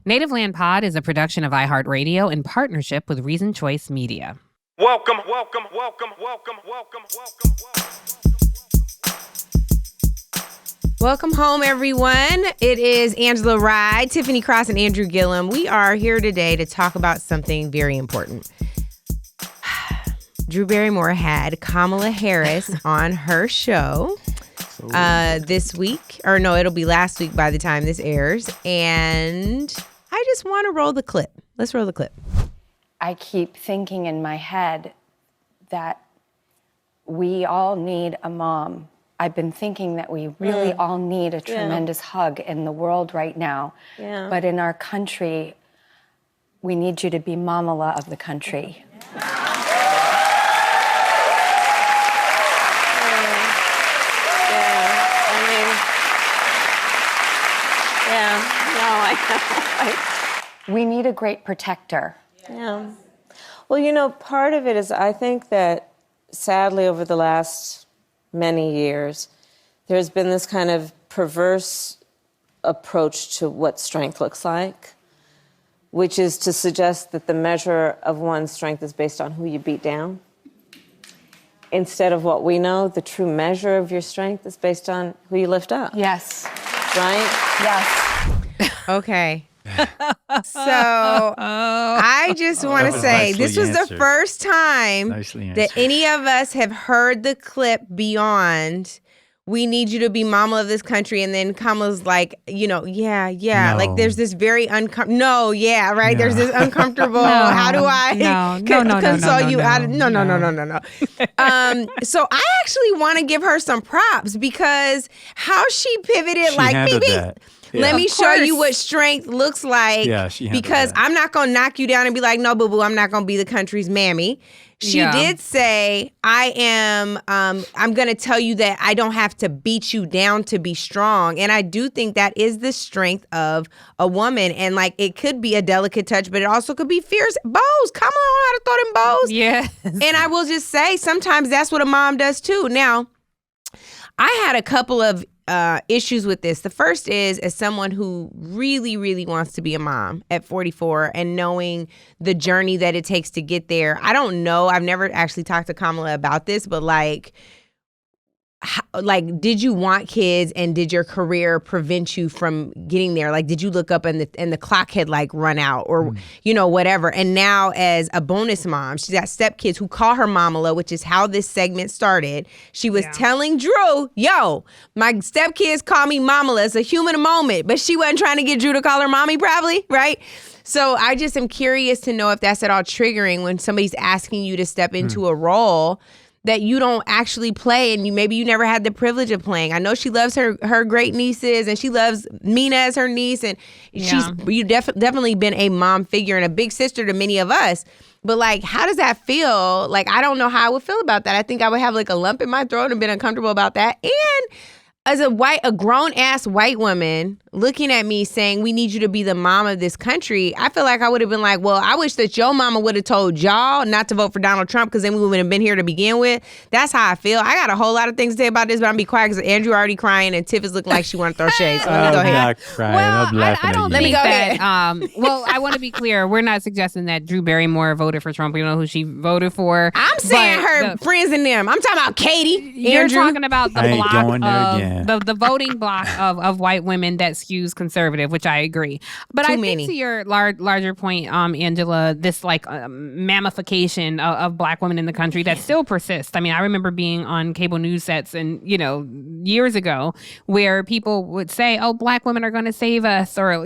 Native Land Pod is a production of iHeart Radio in partnership with Reason Choice Media. Welcome. Welcome home, everyone. It is Angela Rye, Tiffany Cross, and Andrew Gillum. We are here today to talk about something very important. Drew Barrymore had Kamala Harris on her show this week. Or no, it'll be last week by the time this airs. And I just want to roll the clip. Let's roll the clip. I keep thinking in my head that we all need a mom. I've been thinking that we really all need a tremendous hug in the world right now. Yeah. But in our country, we need you to be Mamala of the country. We need a great protector. Yeah. Well, you know, part of it is I think that sadly over the last many years, there's been this kind of perverse approach to what strength looks like, which is to suggest that the measure of one's strength is based on who you beat down. Instead of what we know, the true measure of your strength is based on who you lift up. Yes. Right? Yes. Okay. So I just want to say this was the first time that any of us have heard the clip beyond "we need you to be mama of this country," and then Kamala's like, no. Like there's this very uncomfortable. There's this uncomfortable. How do I console you out of no. So I actually want to give her some props because how she pivoted, let me show you what strength looks like. Yeah, because I'm not going to knock you down and be like, no, boo-boo, I'm not going to be the country's mammy. She did say, I'm going to tell you that I don't have to beat you down to be strong. And I do think that is the strength of a woman. And like, it could be a delicate touch, but it also could be fierce. Bows. Come on, how to throw them bows. Yes. And I will just say, sometimes that's what a mom does too. Now, I had a couple of issues with this. The first is, as someone who really, really wants to be a mom at 44 and knowing the journey that it takes to get there. I don't know. I've never actually talked to Kamala about this, but did you want kids and did your career prevent you from getting there? Like, did you look up and the clock had run out or, whatever. And now as a bonus mom, she's got stepkids who call her Mamala, which is how this segment started. She was telling Drew, my stepkids call me Mamala. It's a human moment, but she wasn't trying to get Drew to call her mommy probably, right? So I just am curious to know if that's at all triggering when somebody's asking you to step into a role that you don't actually play and maybe you never had the privilege of playing. I know she loves her great nieces and she loves Mina as her niece and you've definitely been a mom figure and a big sister to many of us. But how does that feel? I don't know how I would feel about that. I think I would have a lump in my throat and been uncomfortable about that. And as a grown-ass white woman looking at me saying, we need you to be the mom of this country, I feel like I would have been like, well, I wish that your mama would have told y'all not to vote for Donald Trump because then we wouldn't have been here to begin with. That's how I feel. I got a whole lot of things to say about this, but I'm going to be quiet because Andrew already crying and Tiff is looking like she want to throw shade. So let me go ahead. I'm not crying. Well, I don't think that, I want to be clear. We're not suggesting that Drew Barrymore voted for Trump. We don't know who she voted for. I'm saying her friends and them. I'm talking about Katie. You're talking about the block of the voting block of white women that skews conservative, which I agree. But I think to your larger point, Angela, this mammification of black women in the country that still persists. I mean, I remember being on cable news sets and, years ago where people would say, oh, black women are going to save us or,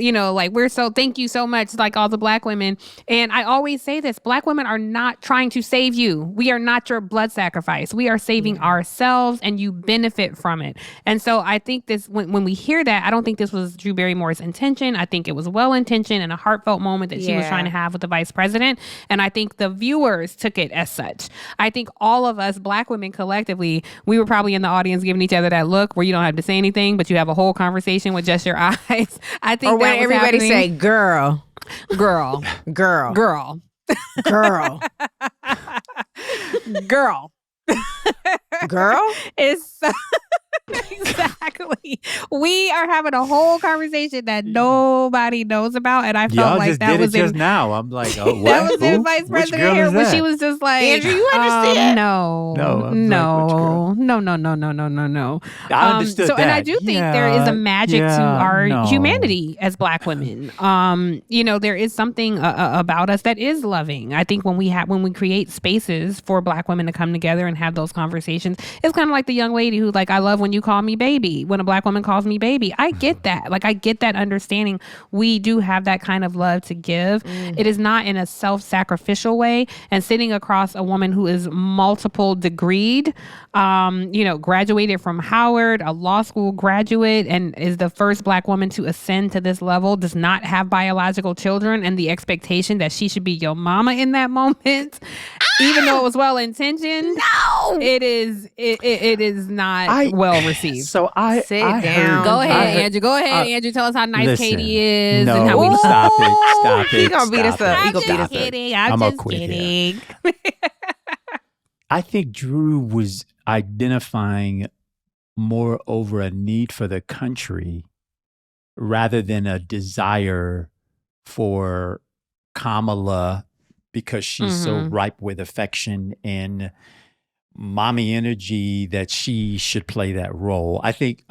thank you so much, all the black women. And I always say this, black women are not trying to save you. We are not your blood sacrifice. We are saving ourselves and you benefit from it. And so I think this, when we hear that, I don't think this was Drew Barrymore's intention. I think it was well-intentioned and a heartfelt moment that she was trying to have with the vice president. And I think the viewers took it as such. I think all of us black women collectively, we were probably in the audience giving each other that look where you don't have to say anything, but you have a whole conversation with just your eyes. I think or when everybody say, girl. Girl. Girl, it's exactly. We are having a whole conversation that nobody knows about, and I felt Y'all like just that did was it just now. I'm like, oh, what? that was in Who? Vice Which President girl here is when that? she was just like, Andrew, you understand? No, No, I was no, like, which girl? no. I understood so, that. and I do think there is a magic to our humanity as Black women. There is something about us that is loving. I think when we create spaces for Black women to come together and have those conversations, it's kind of like the young lady who like, I love when you call me baby. When a Black woman calls me baby, I get that. Like, I get that understanding. We do have that kind of love to give. It is not in a self-sacrificial way. And sitting across a woman who is multiple degreed, graduated from Howard, a law school graduate, and is the first Black woman to ascend to this level, does not have biological children, and the expectation that she should be your mama in that moment, even though it was well intentioned. No, it is not well received. So I Sit down. Go ahead, Andrew. Go ahead, Andrew. Tell us how nice Katie is No, and how we stop it. He gonna beat us up. I'm just kidding. I'm just kidding. I think Drew was identifying more over a need for the country rather than a desire for Kamala because she's so ripe with affection and mommy energy that she should play that role. I think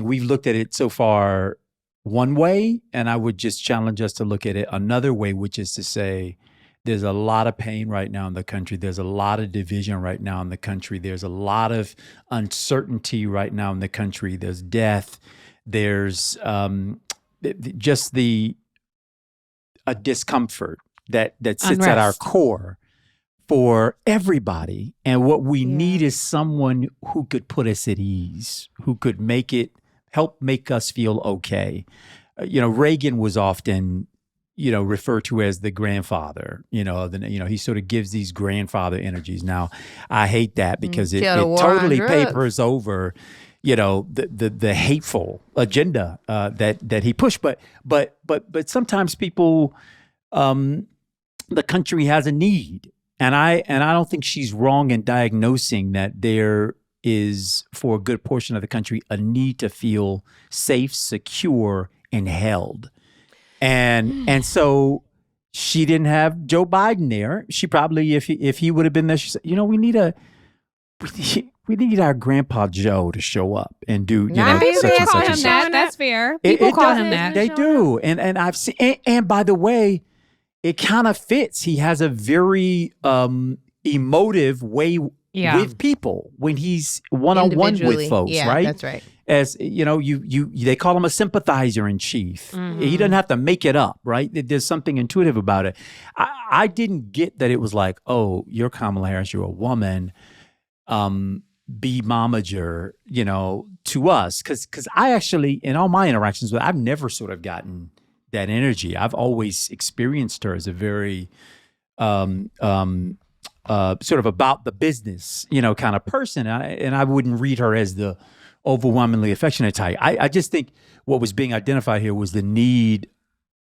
we've looked at it so far one way, and I would just challenge us to look at it another way, which is to say, there's a lot of pain right now in the country. There's a lot of division right now in the country. There's a lot of uncertainty right now in the country. There's death. There's just a discomfort that sits at our core for everybody. And what we need is someone who could put us at ease, who could help make us feel okay. Reagan was often referred to as the grandfather, he sort of gives these grandfather energies. Now, I hate that because it totally papers over, the hateful agenda that he pushed. But sometimes people, the country has a need. And I don't think she's wrong in diagnosing that there is, for a good portion of the country, a need to feel safe, secure, and held. And so she didn't have Joe Biden there. She probably, if he would have been there, she said, we need our Grandpa Joe to show up and do such and such. Him that. That's fair. People call him that. They do, and I've seen. And by the way, it kind of fits. He has a very emotive way with people when he's one-on-one with folks, right? That's right. As they call him a sympathizer in chief. He doesn't have to make it up, right? There's something intuitive about it. I didn't get that it was like, oh, you're Kamala Harris, you're a woman, be momager, to us. Because I actually, in all my interactions with her, I've never sort of gotten that energy. I've always experienced her as a very sort of about the business, kind of person. And I wouldn't read her as the overwhelmingly affectionate type. I just think what was being identified here was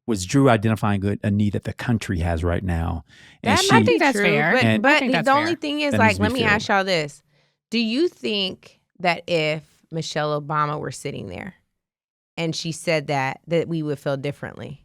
was Drew identifying a need that the country has right now. And I think that's true, fair. But the only thing is, let me ask y'all this. Do you think that if Michelle Obama were sitting there and she said that we would feel differently?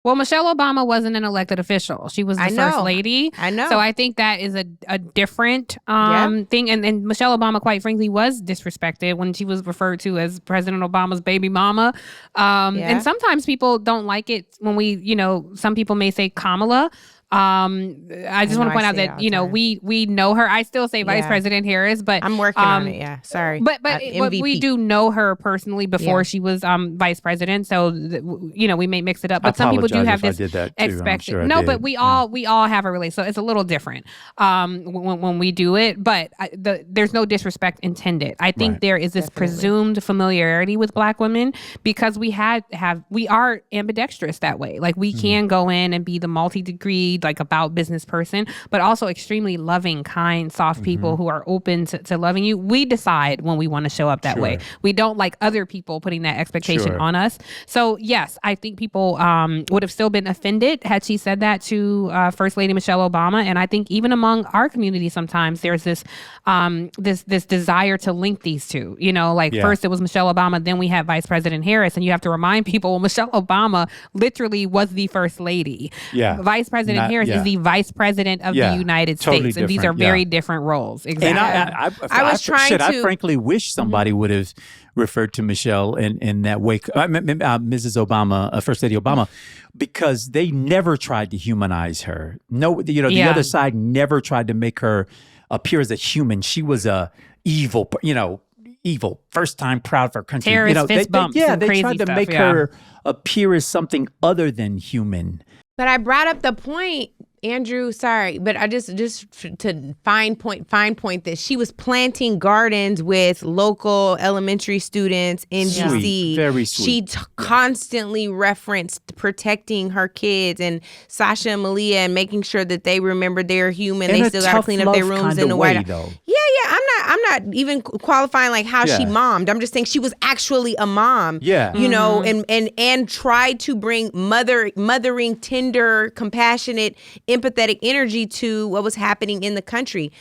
Well, Michelle Obama wasn't an elected official. She was the first lady. I know. So I think that is a different thing. And Michelle Obama, quite frankly, was disrespected when she was referred to as President Obama's baby mama. And sometimes people don't like it when some people may say Kamala. I just want to point out that we know her. I still say Vice President Harris, but I'm working on it. Yeah, sorry. But we do know her personally before she was Vice President, so we may mix it up. But some people do have this expectation. No, but we all have a relationship, so it's a little different when we do it. But there's no disrespect intended. I think there is this presumed familiarity with Black women because we are ambidextrous that way. Like we can go in and be the multi-degreed like about business person, but also extremely loving, kind, soft people who are open to loving you. We decide when we want to show up that way. We don't like other people putting that expectation on us. So yes, I think people would have still been offended had she said that to First Lady Michelle Obama. And I think even among our community, sometimes there's this this desire to link these two. You know, like first it was Michelle Obama, then we had Vice President Harris, and you have to remind people, well, Michelle Obama literally was the First Lady. Vice President Harris is the Vice President of the United States, and these are very different roles. Exactly. And I frankly wish somebody would have referred to Michelle in that way, Mrs. Obama, First Lady Obama, because they never tried to humanize her. No, the other side never tried to make her appear as a human. She was a evil, first time proud for her country. Terrorist fist bumps and they tried to make her appear as something other than human. But I brought up the point, Andrew, sorry, but I just to fine point that she was planting gardens with local elementary students in DC. Very sweet. She constantly referenced protecting her kids and Sasha and Malia and making sure that they remember they're human. They still got to clean up their rooms in the White House. I'm not even qualifying like how she mommed. I'm just saying she was actually a mom. You know, and tried to bring mothering, tender, compassionate, empathetic energy to what was happening in the country.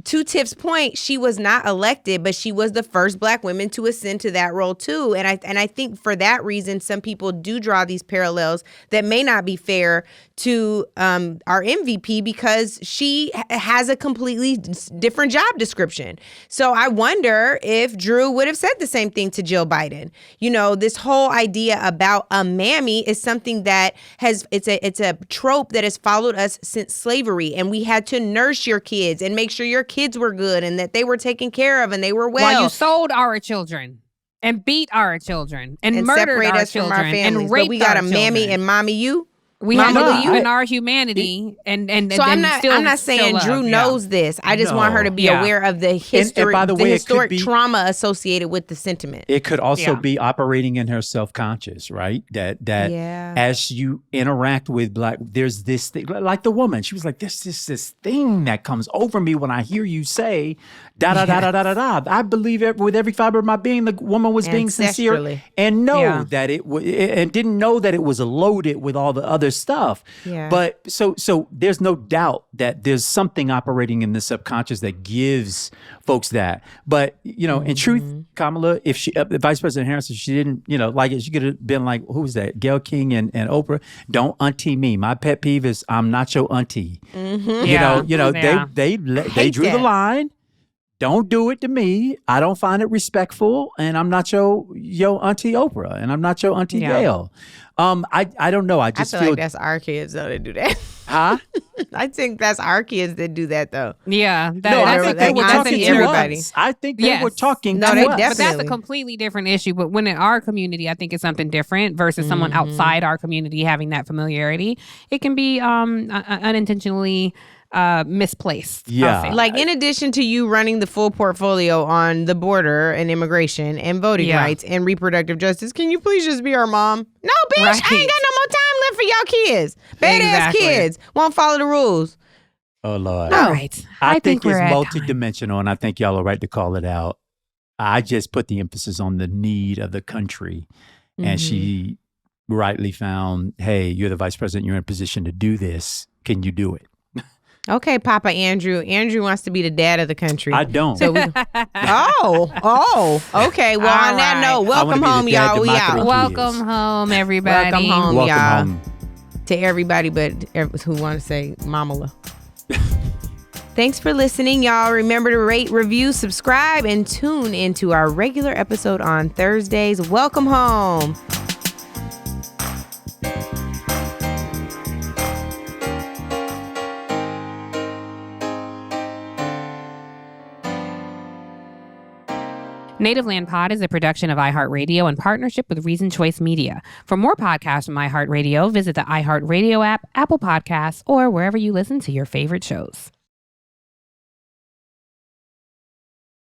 To Tiff's point, she was not elected, but she was the first Black woman to ascend to that role too. And I think for that reason, some people do draw these parallels that may not be fair to our MVP because she has a completely different job description. So I wonder if Drew would have said the same thing to Jill Biden. You know, this whole idea about a mammy is something that it's a trope that has followed us since slavery, and we had to nurse your kids and make sure your kids were good and that they were taken care of and they were well. While you sold our children and beat our children and murdered separate our us children from our families. and raped but we got our a mammy children. and mommy you. We have you in our humanity, and so I'm not saying Drew knows this. I just want her to be aware of the history, and by the way, historic trauma associated with the sentiment. It could also be operating in her self-conscious, right? That as you interact with Black, there's this thing, like the woman. She was like, "This thing that comes over me when I hear you say da da da da da da da." I believe it with every fiber of my being. The woman was being sincere and that and didn't know that it was loaded with all the other stuff. But so there's no doubt that there's something operating in the subconscious that gives folks that. But in truth, Kamala, if Vice President Harris, if she didn't like it, she could have been like, who was that, Gayle King and Oprah, don't auntie me. My pet peeve is I'm not your auntie. They drew the line. Don't do it to me. I don't find it respectful, and I'm not your auntie Oprah, and I'm not your auntie Gayle. I don't know. I feel like that's our kids though that do that. Huh? I think that's our kids that do that though. Yeah, I think they were talking to everybody. I think they were talking to us. But that's a completely different issue. But when in our community, I think it's something different versus someone outside our community having that familiarity. It can be unintentionally misplaced. Like in addition to you running the full portfolio on the border and immigration and voting rights and reproductive justice, can you please just be our mom? No, bitch, I ain't got no more time left for y'all kids. Badass kids won't follow the rules. Oh Lord. All right. I think it's multidimensional, and I think y'all are right to call it out. I just put the emphasis on the need of the country, and she rightly found, hey, you're the vice president, you're in a position to do this. Can you do it? Okay, Papa Andrew. Andrew wants to be the dad of the country. I don't. So okay. Well, on that note, welcome home, y'all. We out. Welcome home, everybody. Welcome home, y'all. To everybody, but who want to say Mamala. Thanks for listening, y'all. Remember to rate, review, subscribe, and tune into our regular episode on Thursdays. Welcome home. Native Land Pod is a production of iHeart Radio in partnership with Reason Choice Media. For more podcasts from iHeart Radio, visit the iHeart Radio app, Apple Podcasts, or wherever you listen to your favorite shows.